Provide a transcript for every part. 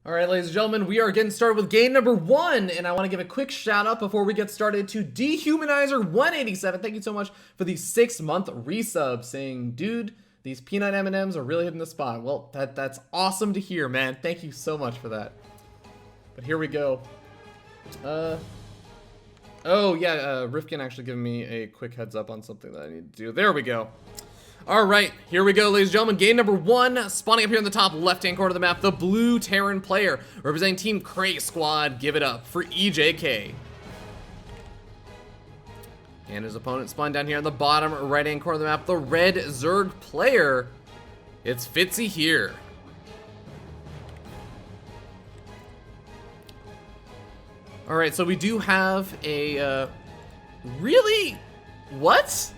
All right, ladies and gentlemen, we are getting started with game number 1, and I want to give a quick shout out before we get started to Dehumanizer187. Thank you so much for the 6-month resub, saying, dude, these peanut M&Ms are really hitting the spot. Well, that's awesome to hear, man. Thank you so much for that. But here we go. Oh yeah, Rifkin actually giving me a quick heads up on something that I need to do. There we go. All right, here we go, ladies and gentlemen. Game number 1, spawning up here in the top left-hand corner of the map, the blue Terran player representing Team Cray Squad. Give it up for EJK. And his opponent spawned down here in the bottom right-hand corner of the map, the red Zerg player. It's Fitzyhere. All right, so we do have a really what?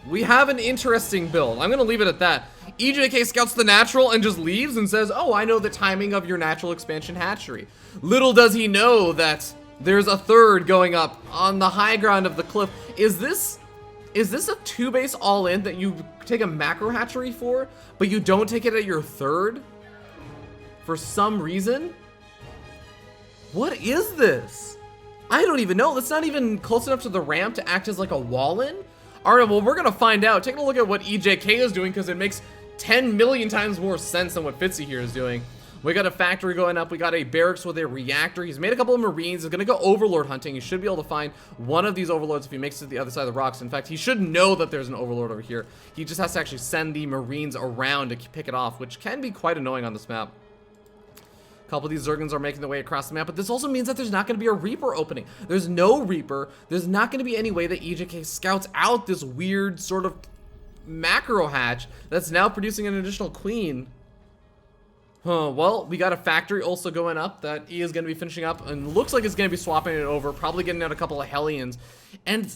We have an interesting build. I'm gonna leave it at that. EJK scouts the natural and just leaves and says, oh, I know the timing of your natural expansion hatchery. Little does he know that there's a third going up on the high ground of the cliff. Is this a 2-base all-in that you take a macro hatchery for, but you don't take it at your third? For some reason? What is this? I don't even know. That's not even close enough to the ramp to act as like a wall-in. All right, well, we're gonna find out. Taking a look at what EJK is doing, because it makes 10 million times more sense than what Fitzyhere is doing. We got a factory going up. We got a barracks with a reactor. He's made a couple of marines. He's gonna go overlord hunting. He should be able to find one of these overlords if he makes it to the other side of the rocks. In fact, he should know that there's an overlord over here. He just has to actually send the marines around to pick it off, which can be quite annoying on this map. A couple of these Zerglings are making their way across the map, but this also means that there's not going to be a Reaper opening. There's no Reaper. There's not going to be any way that EJK scouts out this weird sort of macro hatch that's now producing an additional queen. Well, we got a factory also going up that he is going to be finishing up, and looks like it's going to be swapping it over, probably getting out a couple of Hellions. And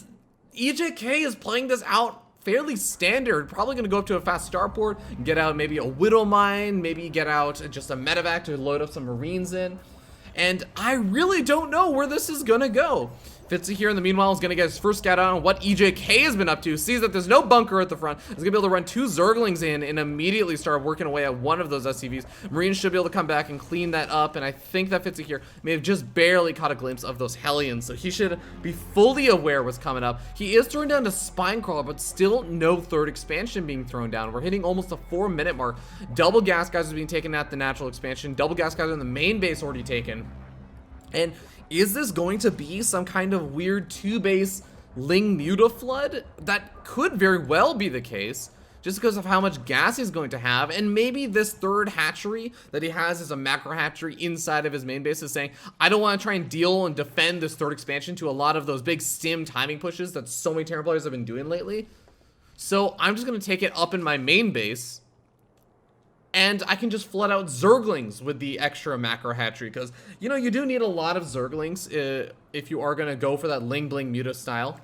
EJK is playing this out fairly standard, probably going to go up to a fast starport, get out maybe a Widow Mine, maybe get out just a medevac to load up some Marines in. And I really don't know where this is going to go. Fitzyhere in the meanwhile is going to get his first scout out on what EJK has been up to, sees that there's no bunker at the front, is going to be able to run 2 Zerglings in and immediately start working away at one of those SCVs. Marines should be able to come back and clean that up, and I think that Fitzyhere may have just barely caught a glimpse of those Hellions, so he should be fully aware what's coming up. He is throwing down to Spinecrawler, but still no third expansion being thrown down. We're hitting almost a 4-minute mark. Double gas guys are being taken at the natural expansion. Double gas guys in the main base already taken. And is this going to be some kind of weird 2-base Ling Mutaflood? That could very well be the case, just because of how much gas he's going to have. And maybe this third hatchery that he has is a macro hatchery inside of his main base is saying, I don't want to try and deal and defend this third expansion to a lot of those big stim timing pushes that so many Terran players have been doing lately. So I'm just going to take it up in my main base, and I can just flood out Zerglings with the extra macro hatchery, because, you know, you do need a lot of Zerglings if you are going to go for that Ling Bling Muta style.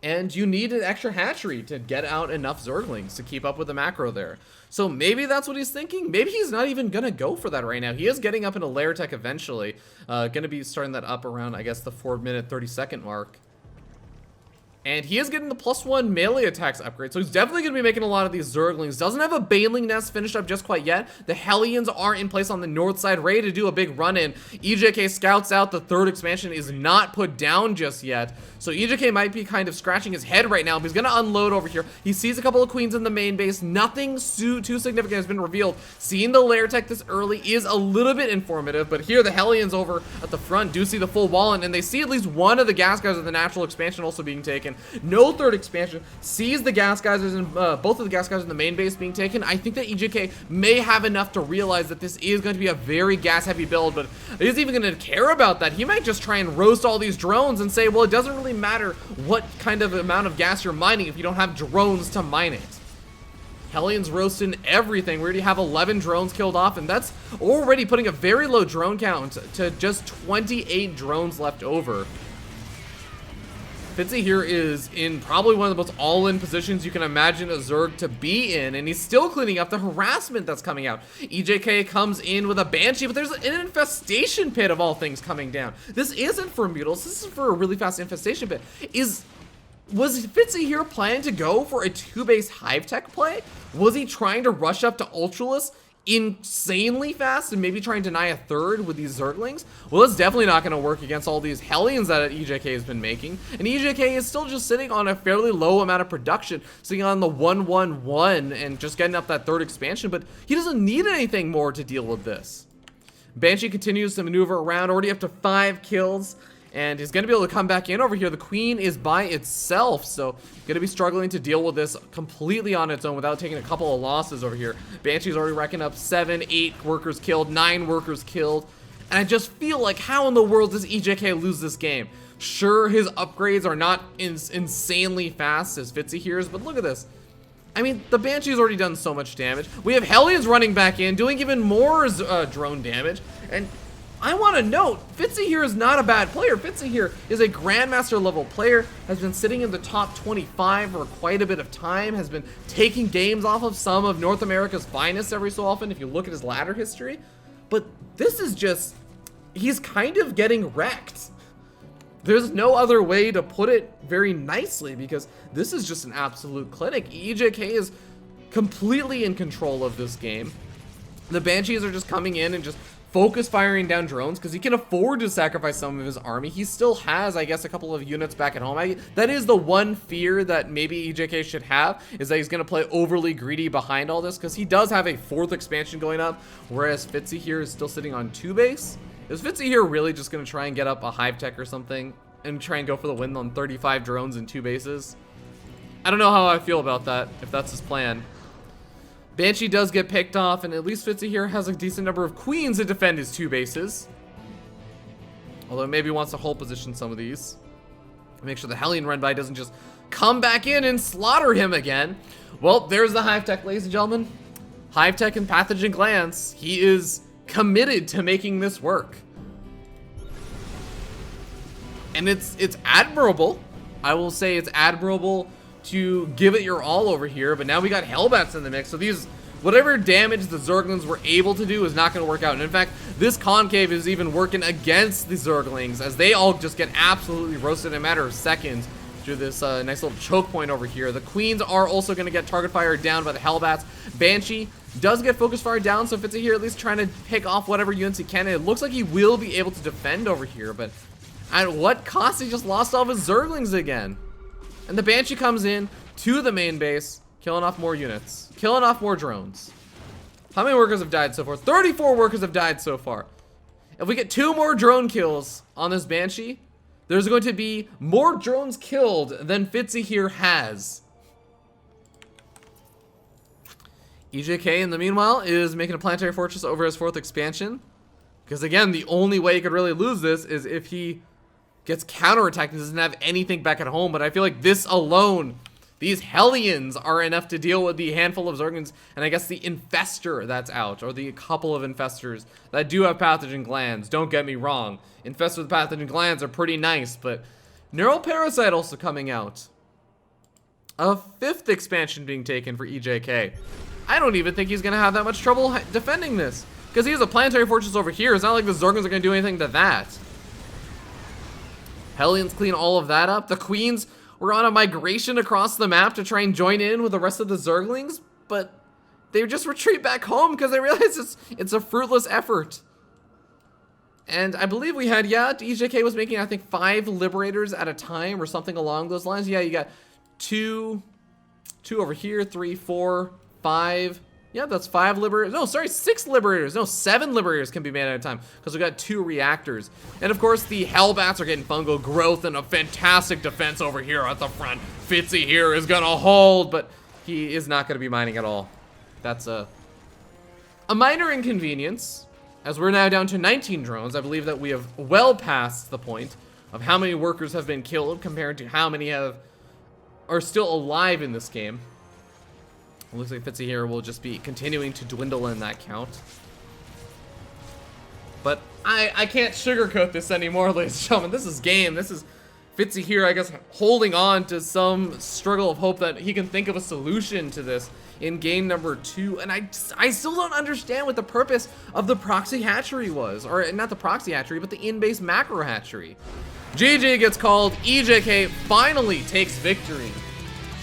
And you need an extra hatchery to get out enough Zerglings to keep up with the macro there. So maybe that's what he's thinking. Maybe he's not even going to go for that right now. He is getting up into lair tech eventually. Going to be starting that up around, I guess, the 4-minute, 30-second mark. And he is getting the +1 melee attacks upgrade, so he's definitely going to be making a lot of these Zerglings. Doesn't have a Baneling Nest finished up just quite yet. The Hellions are in place on the north side, ready to do a big run-in. EJK scouts out. The third expansion is not put down just yet. So EJK might be kind of scratching his head right now, but he's going to unload over here. He sees a couple of queens in the main base. Nothing too significant has been revealed. Seeing the lair tech this early is a little bit informative, but here the Hellions over at the front do see the full wall, and they see at least one of the gas guys of the natural expansion also being taken. No third expansion. Sees the gas geysers and both of the gas geysers in the main base being taken. I think that EJK may have enough to realize that this is going to be a very gas heavy build, but is he even going to care about that? He might just try and roast all these drones and say, well, it doesn't really matter what kind of amount of gas you're mining if you don't have drones to mine it. Hellions roasting everything. We already have 11 drones killed off, and that's already putting a very low drone count to just 28 drones left over. Fitzyhere is in probably one of the most all-in positions you can imagine a Zerg to be in, and he's still cleaning up the harassment that's coming out. EJK comes in with a Banshee, but there's an infestation pit of all things coming down. This isn't for Mutals, this is for a really fast infestation pit. Was Fitzyhere planning to go for a 2-base hive tech play? Was he trying to rush up to Ultralisk insanely fast and maybe try and deny a third with these Zerglings, well, it's definitely not going to work against all these Hellions that EJK has been making. And EJK is still just sitting on a fairly low amount of production, sitting on the 111 and just getting up that third expansion, but he doesn't need anything more to deal with this. Banshee continues to maneuver around, already up to 5 kills. And he's going to be able to come back in over here. The queen is by itself, so going to be struggling to deal with this completely on its own without taking a couple of losses over here. Banshee's already racking up 7, 8 workers killed, 9 workers killed. And I just feel like, how in the world does EJK lose this game? Sure, his upgrades are not insanely fast as Fitzyhere's, but look at this. I mean, the Banshee's already done so much damage. We have Hellions running back in, doing even more drone damage. And I want to note, Fitzyhere is not a bad player. Fitzyhere is a Grandmaster level player, has been sitting in the top 25 for quite a bit of time, has been taking games off of some of North America's finest every so often if you look at his ladder history. But this is just, he's kind of getting wrecked. There's no other way to put it very nicely because this is just an absolute clinic. EJK is completely in control of this game. The Banshees are just coming in and just focus firing down drones because he can afford to sacrifice some of his army. He still has, I guess, a couple of units back at home. That is the one fear that maybe EJK should have, is that he's going to play overly greedy behind all this because he does have a 4th expansion going up, whereas Fitzyhere is still sitting on 2 base. Is Fitzyhere really just going to try and get up a hive tech or something and try and go for the win on 35 drones and 2 bases? I don't know how I feel about that, if that's his plan. Banshee does get picked off, and at least Fitzyhere has a decent number of queens to defend his 2 bases. Although maybe wants to hold position some of these. Make sure the Hellion run by doesn't just come back in and slaughter him again. Well, there's the Hive Tech, ladies and gentlemen. Hive Tech and Pathogen Glands. He is committed to making this work. And it's admirable. I will say it's admirable to give it your all over here, but now we got Hellbats in the mix, so these, whatever damage the Zerglings were able to do is not going to work out. And in fact, this Concave is even working against the Zerglings, as they all just get absolutely roasted in a matter of seconds through this nice little choke point over here. The Queens are also going to get target fire down by the Hellbats. Banshee does get focus fire down, so Fitzyhere at least trying to pick off whatever units he can. And it looks like he will be able to defend over here, but at what cost? He just lost all of his Zerglings again. And the Banshee comes in to the main base, killing off more units, killing off more drones. How many workers have died so far? 34 workers have died so far. If we get 2 more drone kills on this Banshee, there's going to be more drones killed than Fitzyhere has. EJK, in the meanwhile, is making a planetary fortress over his 4th expansion. Because again, the only way he could really lose this is if he gets counterattacked and doesn't have anything back at home. But I feel like this alone, these Hellions are enough to deal with the handful of Zerglings, and I guess the Infestor that's out, or the couple of Infestors that do have Pathogen Glands. Don't get me wrong, Infestors with Pathogen Glands are pretty nice, but Neural Parasite also coming out. A 5th expansion being taken for EJK. I don't even think he's going to have that much trouble defending this, because he has a planetary fortress over here. It's not like the Zerglings are going to do anything to that. Hellions clean all of that up. The Queens were on a migration across the map to try and join in with the rest of the Zerglings, but they just retreat back home because they realize it's a fruitless effort. And I believe we had, yeah, EJK was making, I think, 5 Liberators at a time or something along those lines. Yeah, you got 2 over here, 3, 4, 5. Yeah, that's 5 Liberators. No, sorry, 6 Liberators. No, 7 Liberators can be made at a time because we got 2 reactors. And of course, the Hellbats are getting fungal growth and a fantastic defense over here at the front. Fitzyhere is gonna hold, but he is not gonna be mining at all. That's a minor inconvenience, as we're now down to 19 drones. I believe that we have well passed the point of how many workers have been killed compared to how many are still alive in this game. It looks like Fitzyhere will just be continuing to dwindle in that count. But I can't sugarcoat this anymore, ladies and gentlemen. This is game. This is Fitzyhere, I guess, holding on to some struggle of hope that he can think of a solution to this in game number 2. And I still don't understand what the purpose of the proxy hatchery was. Or not the proxy hatchery, but the in-base macro hatchery. GG gets called. EJK finally takes victory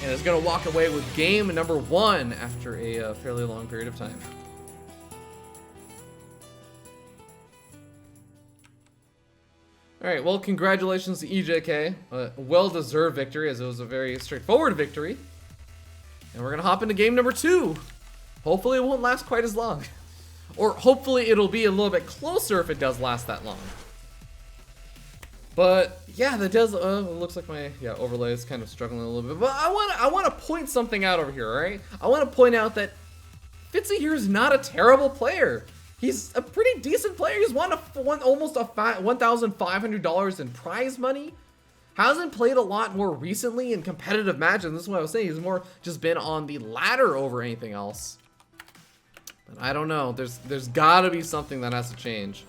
and is going to walk away with game number 1 after a fairly long period of time. Alright, well, congratulations to EJK. A well-deserved victory, as it was a very straightforward victory. And we're gonna hop into game number 2. Hopefully it won't last quite as long. Or hopefully it'll be a little bit closer if it does last that long. But yeah, that does. It looks like my overlay is kind of struggling a little bit. But I want to point something out over here, right? I want to point out that Fitzyhere is not a terrible player. He's a pretty decent player. He's won almost $1,500 in prize money. Hasn't played a lot more recently in competitive matches. This is what I was saying. He's more just been on the ladder over anything else. But I don't know. There's got to be something that has to change.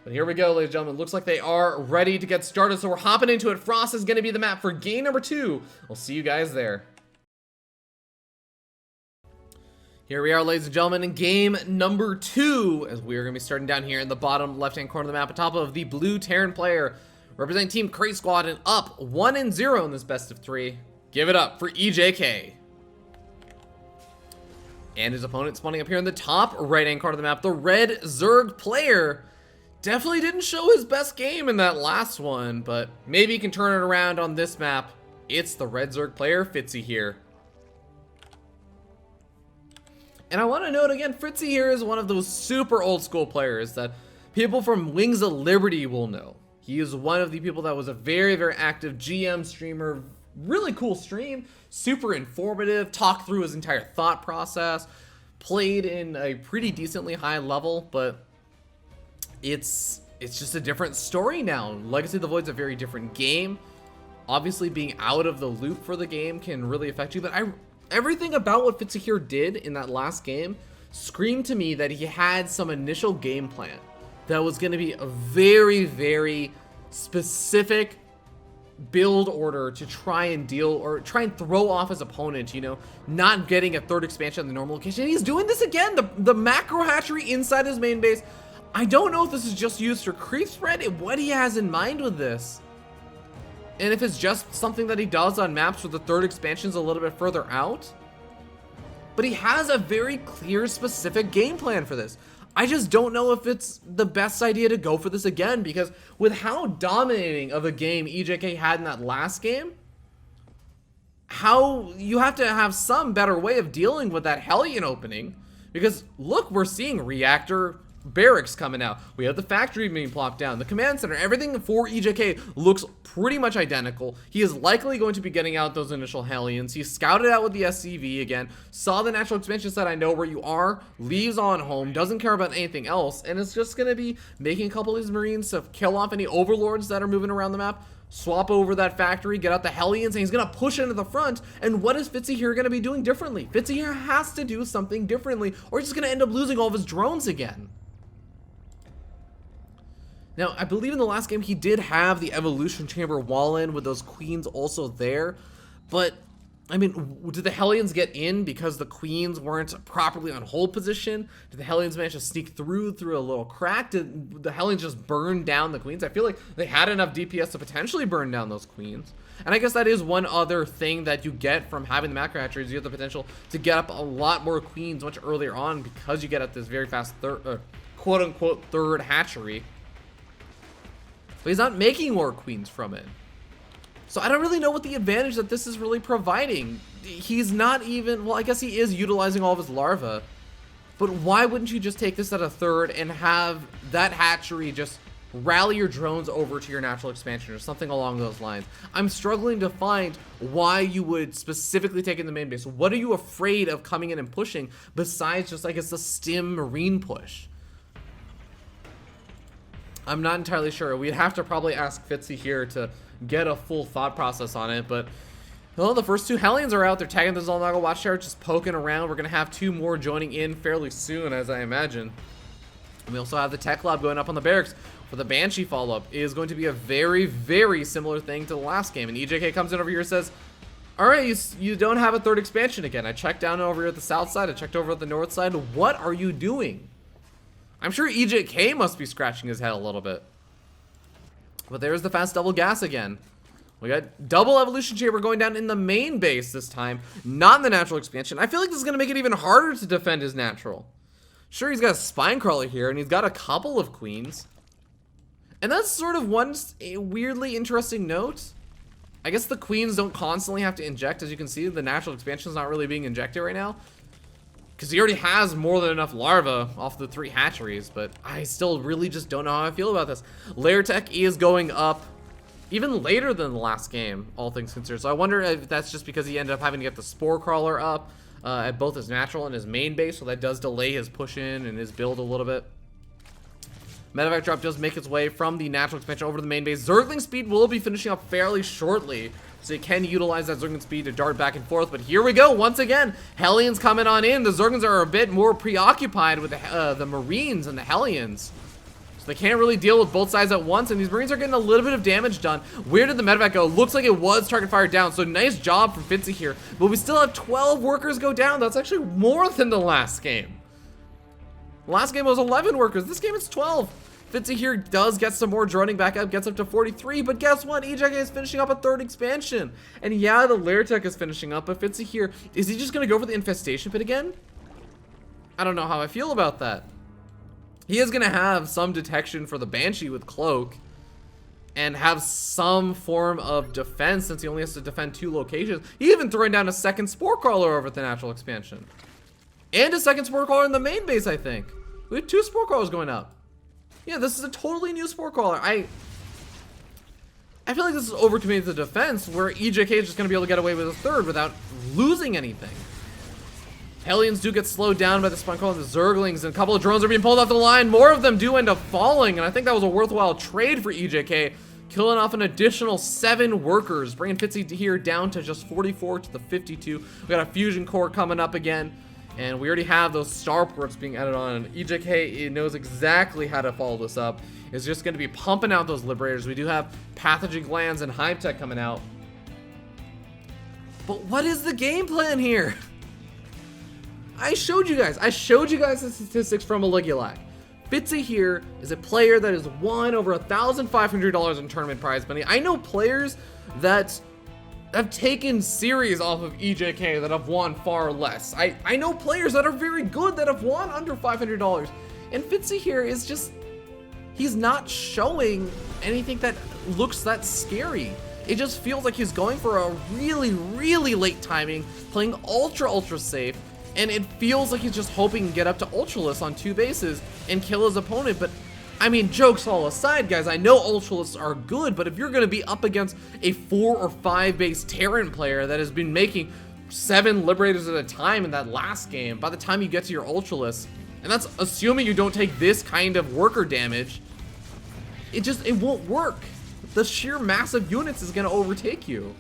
But here we go, ladies and gentlemen. Looks like they are ready to get started, so we're hopping into it. Frost is going to be the map for game number 2. We'll see you guys there. Here we are, ladies and gentlemen, in game number 2, as we are going to be starting down here in the bottom left-hand corner of the map, atop of the blue Terran player, representing Team Crate Squad, and up 1-0 in this best of 3. Give it up for EJK. And his opponent spawning up here in the top right-hand corner of the map, the red Zerg player. Definitely didn't show his best game in that last one, but maybe he can turn it around on this map. It's the red Zerg player, Fitzyhere. And I want to note again, Fitzyhere is one of those super old school players that people from Wings of Liberty will know. He is one of the people that was a very, very active GM streamer. Really cool stream, super informative, talked through his entire thought process, played in a pretty decently high level, but it's just a different story now. Legacy of the Void's a very different game. Obviously, being out of the loop for the game can really affect you, but everything about what Fitzyhere did in that last game screamed to me that he had some initial game plan that was going to be a very, very specific build order to try and throw off his opponent, you know, not getting a third expansion on the normal location. And he's doing this again. The macro hatchery inside his main base. I don't know if this is just used for creep spread, what he has in mind with this. And if it's just something that he does on maps where the third expansion's a little bit further out. But he has a very clear, specific game plan for this. I just don't know if it's the best idea to go for this again, because with how dominating of a game EJK had in that last game, how you have to have some better way of dealing with that Hellion opening. Because look, we're seeing reactor barracks coming out. We have the factory being plopped down, the command center, everything for EJK looks pretty much identical. He is likely going to be getting out those initial Hellions. He scouted out with the SCV again, saw the natural expansion, said I know where you are, leaves on home, doesn't care about anything else, and it's just going to be making a couple of these Marines to kill off any overlords that are moving around the map, swap over that factory, get out the Hellions, and he's going to push into the front. And what is Fitzyhere going to be doing differently? Fitzyhere has to do something differently, or he's just going to end up losing all of his drones again. Now, I believe in the last game he did have the evolution chamber wall in with those queens also there, but I mean, did the Hellions get in because the queens weren't properly on hold position? Did the Hellions manage to sneak through a little crack? Did the Hellions just burn down the queens? I feel like they had enough DPS to potentially burn down those queens. And I guess that is one other thing that you get from having the macro hatcheries. You have the potential to get up a lot more queens much earlier on because you get at this very fast quote-unquote third hatchery. But he's not making more queens from it. So I don't really know what the advantage that this is really providing. He's not even, well, I guess he is utilizing all of his larvae. But why wouldn't you just take this at a third and have that hatchery just rally your drones over to your natural expansion or something along those lines? I'm struggling to find why you would specifically take in the main base. What are you afraid of coming in and pushing besides just, I guess, the stim marine push? I'm not entirely sure. We'd have to probably ask Fitzyhere to get a full thought process on it, but well, the first two Hellions are out. They're tagging the Zolnaga Watchtower, just poking around. We're going to have 2 more joining in fairly soon, as I imagine. And we also have the Tech Lab going up on the barracks for the Banshee follow-up. It is going to be a very, very similar thing to the last game. And EJK comes in over here and says, all right, you don't have a third expansion again. I checked down over here at the south side. I checked over at the north side. What are you doing? I'm sure EJK must be scratching his head a little bit. But there's the fast double gas again. We got double evolution chamber going down in the main base this time, not in the natural expansion. I feel like this is going to make it even harder to defend his natural. Sure, he's got a spine crawler here, and he's got a couple of queens. And that's sort of one weirdly interesting note. I guess the queens don't constantly have to inject. As you can see, the natural expansion is not really being injected right now, because he already has more than enough larvae off the 3 hatcheries. But I still really just don't know how I feel about this. Lair Tech is going up even later than the last game, all things considered. So I wonder if that's just because he ended up having to get the Spore Crawler up at both his natural and his main base, so that does delay his push in and his build a little bit. Medevac drop does make its way from the natural expansion over to the main base. Zergling speed will be finishing up fairly shortly, so you can utilize that Zergling speed to dart back and forth. But here we go, once again, Hellions coming on in. The Zerglings are a bit more preoccupied with the Marines and the Hellions, so they can't really deal with both sides at once, and these Marines are getting a little bit of damage done. Where did the Medevac go? Looks like it was target fire down, so nice job from Fitzyhere. But we still have 12 workers go down. That's actually more than the last game. Last game was 11 workers. This game it's 12. Fitzyhere does get some more droning back up, gets up to 43, but guess what? EJK is finishing up a 3rd expansion. And yeah, the Lair Tech is finishing up, but Fitzyhere, is he just going to go for the infestation pit again? I don't know how I feel about that. He is going to have some detection for the Banshee with Cloak, and have some form of defense since he only has to defend 2 locations. He even throwing down a 2nd Spore Crawler over at the natural expansion. And a 2nd Spore Crawler in the main base, I think. We have 2 Spore Crawlers going up. Yeah, this is a totally new Spore Crawler. I feel like this is overcommitting the defense, where EJK is just going to be able to get away with a 3rd without losing anything. Hellions do get slowed down by the Spine Crawler and the Zerglings, and a couple of drones are being pulled off the line. More of them do end up falling, and I think that was a worthwhile trade for EJK, killing off an additional 7 workers, bringing Fitzyhere down to just 44 to the 52. We got a fusion core coming up again. And we already have those starports being added on. And EJK knows exactly how to follow this up. It's just going to be pumping out those liberators. We do have pathogen glands and hive tech coming out. But what is the game plan here? I showed you guys the statistics from Maligulac. Fitzyhere is a player that has won over $1,500 in tournament prize money. I know players that have taken series off of EJK that have won far less. I know players that are very good that have won under $500. And Fitzyhere is just, he's not showing anything that looks that scary. It just feels like he's going for a really, really late timing, playing ultra safe, and it feels like he's just hoping to get up to Ultralisk on 2 bases and kill his opponent. But I mean, jokes all aside, guys, I know Ultralisks are good, but if you're going to be up against a 4 or 5 base Terran player that has been making 7 Liberators at a time in that last game, by the time you get to your Ultralisk, and that's assuming you don't take this kind of worker damage, it won't work. The sheer mass of units is going to overtake you.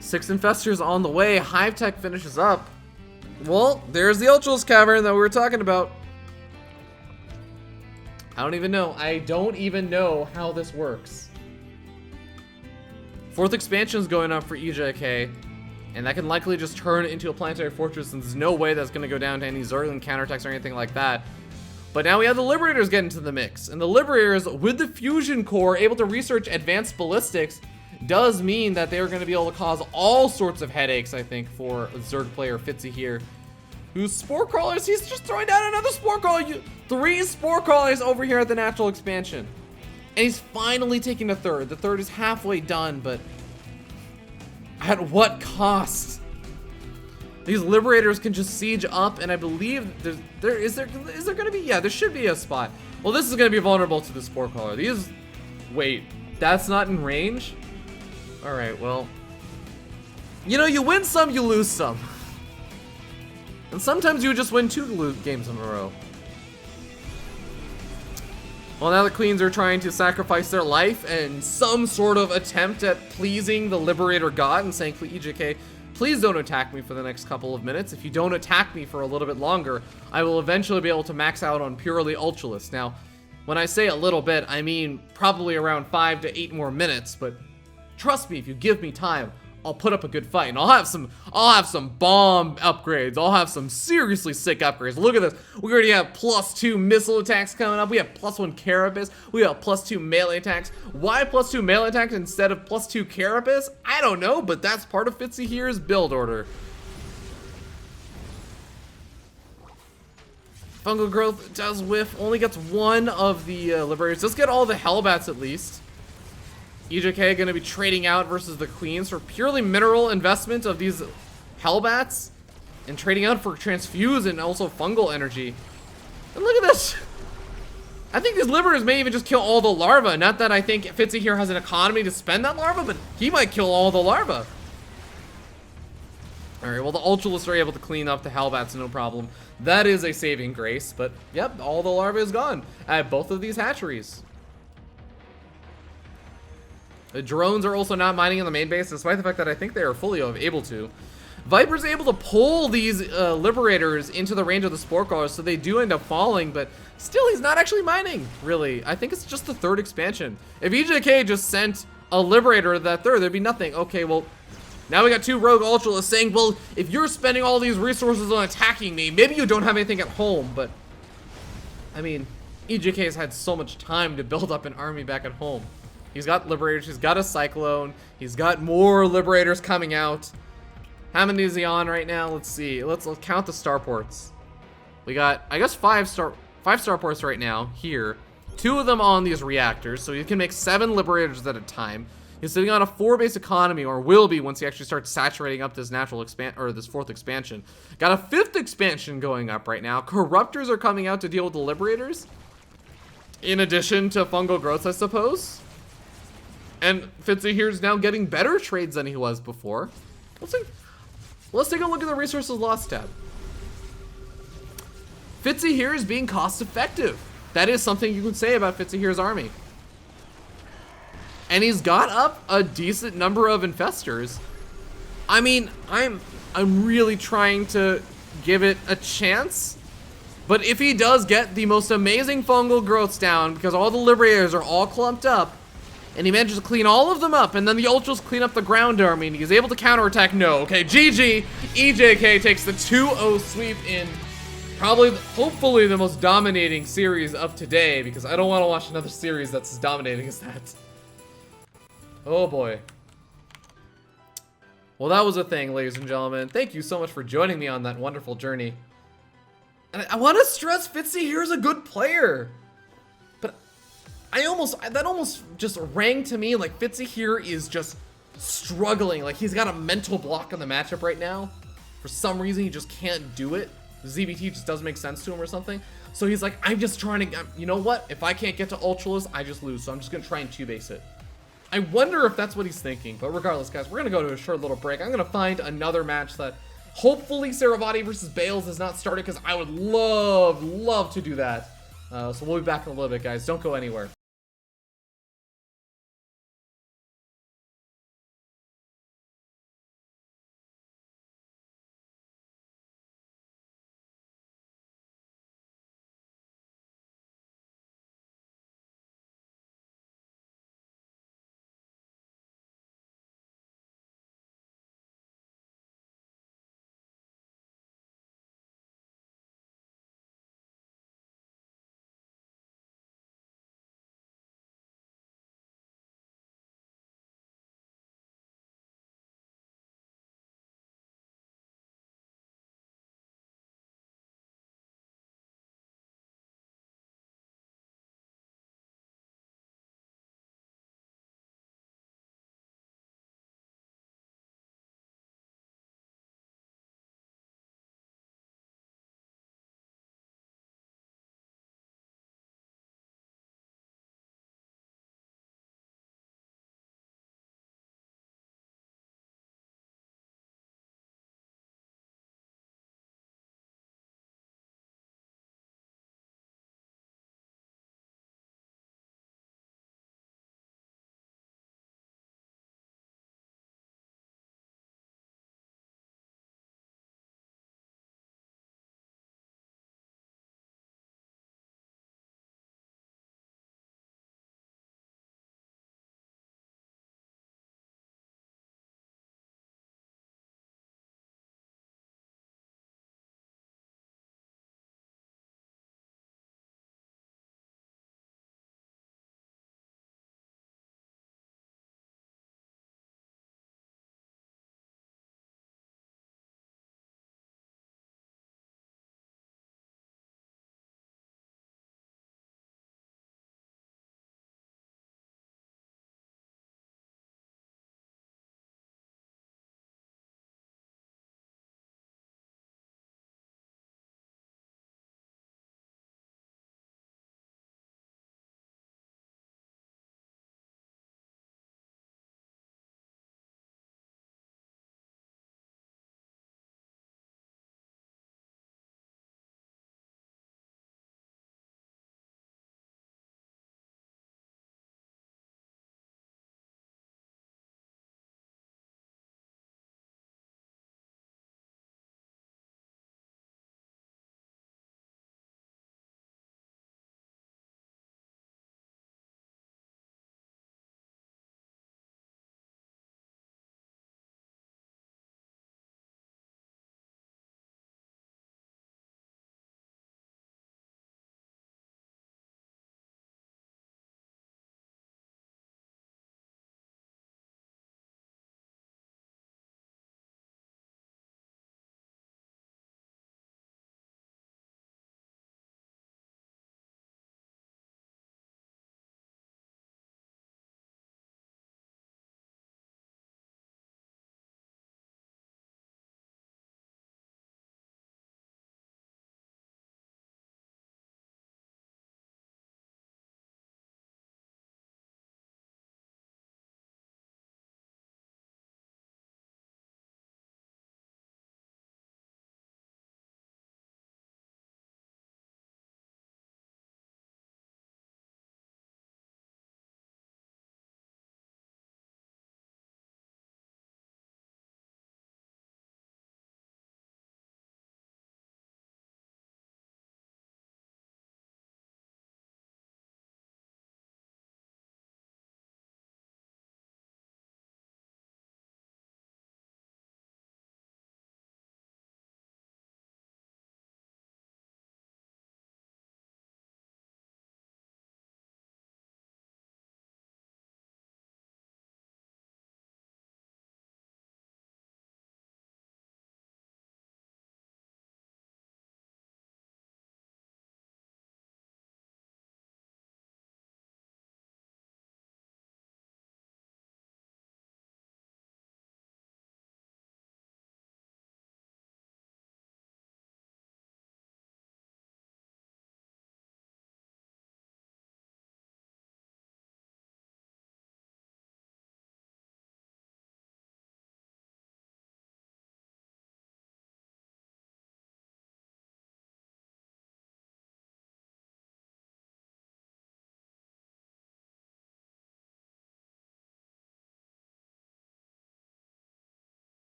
6 Infestors on the way. Hive Tech finishes up. Well, there's the Ultralisk Cavern that we were talking about. I don't even know. I don't even know how this works. 4th expansion is going up for EJK, and that can likely just turn into a planetary fortress, and there's no way that's going to go down to any Zergling counterattacks or anything like that. But now we have the Liberators get into the mix, and the Liberators, with the fusion core, able to research advanced ballistics, does mean that they're going to be able to cause all sorts of headaches, I think, for Zerg player Fitzyhere, whose Spore Crawlers, he's just throwing down another Spore Crawler. 3 Spore Crawlers over here at the natural expansion. And he's finally taking the 3rd. The 3rd is halfway done, but at what cost? These Liberators can just siege up, and I believe is there going to be, yeah, there should be a spot. Well, this is going to be vulnerable to the Spore Crawler. Wait, that's not in range? All right, well, you know, you win some, you lose some. And sometimes you just win 2 games in a row. Well, now the Queens are trying to sacrifice their life in some sort of attempt at pleasing the Liberator God and saying, EJK, please don't attack me for the next couple of minutes. If you don't attack me for a little bit longer, I will eventually be able to max out on purely Ultralisk. Now, when I say a little bit, I mean probably around 5 to 8 more minutes, but trust me, if you give me time, I'll put up a good fight, and I'll have some bomb upgrades. I'll have some seriously sick upgrades. Look at this. We already have +2 missile attacks coming up. We have +1 Carapace. We have +2 melee attacks. Why +2 melee attacks instead of +2 Carapace? I don't know, but that's part of Fitzyhere's build order. Fungal Growth does whiff, only gets one of the Liberators. Does get all the Hellbats at least. EJK going to be trading out versus the Queens for purely mineral investment of these Hellbats. And trading out for Transfuse and also Fungal Energy. And look at this! I think these Liberators may even just kill all the larvae. Not that I think Fitzyhere has an economy to spend that larva, but he might kill all the larvae. Alright, well the Ultralists are able to clean up the Hellbats, no problem. That is a saving grace, but yep, all the larvae is gone at both of these hatcheries. The drones are also not mining in the main base, despite the fact that I think they are fully able to. Viper's able to pull these Liberators into the range of the Spore Crawlers, so they do end up falling, but still he's not actually mining, really. I think it's just the third expansion. If EJK just sent a Liberator to that third, there'd be nothing. Okay, well, now we got two Rogue Ultralists saying, well, if you're spending all these resources on attacking me, maybe you don't have anything at home, but I mean, EJK has had so much time to build up an army back at home. He's got Liberators, he's got a Cyclone, he's got more Liberators coming out. How many is he on right now? Let's see. Let's count the starports. We got, I guess, five starports right now here. 2 of them on these reactors, so you can make 7 Liberators at a time. He's sitting on a 4-base economy, or will be once he actually starts saturating up this natural this 4th expansion. Got a 5th expansion going up right now. Corruptors are coming out to deal with the Liberators, in addition to Fungal Growth, I suppose. And Fitzyhere's now getting better trades than he was before. Let's take a look at the resources lost tab. Fitzyhere is being cost effective. That is something you can say about Fitzyhere's army. And he's got up a decent number of infestors. I mean, I'm really trying to give it a chance. But if he does get the most amazing fungal growths down, because all the Liberators are all clumped up, and he manages to clean all of them up, and then the Ultras clean up the ground army, and he's able to counterattack. No, okay, GG. EJK takes the 2-0 sweep in probably, hopefully, the most dominating series of today, because I don't want to watch another series that's as dominating as that. Oh boy. Well, that was a thing, ladies and gentlemen. Thank you so much for joining me on that wonderful journey. And I want to stress Fitzyhere is a good player. That almost just rang to me like Fitzyhere is just struggling. Like he's got a mental block on the matchup right now. For some reason, he just can't do it. ZBT just doesn't make sense to him or something. So he's like, I'm just trying to, you know what? If I can't get to Ultralists, I just lose. So I'm just going to try and 2-base it. I wonder if that's what he's thinking. But regardless, guys, we're going to go to a short little break. I'm going to find another match that hopefully Saravati versus Bales is not started, because I would love to do that. So we'll be back in a little bit, guys. Don't go anywhere.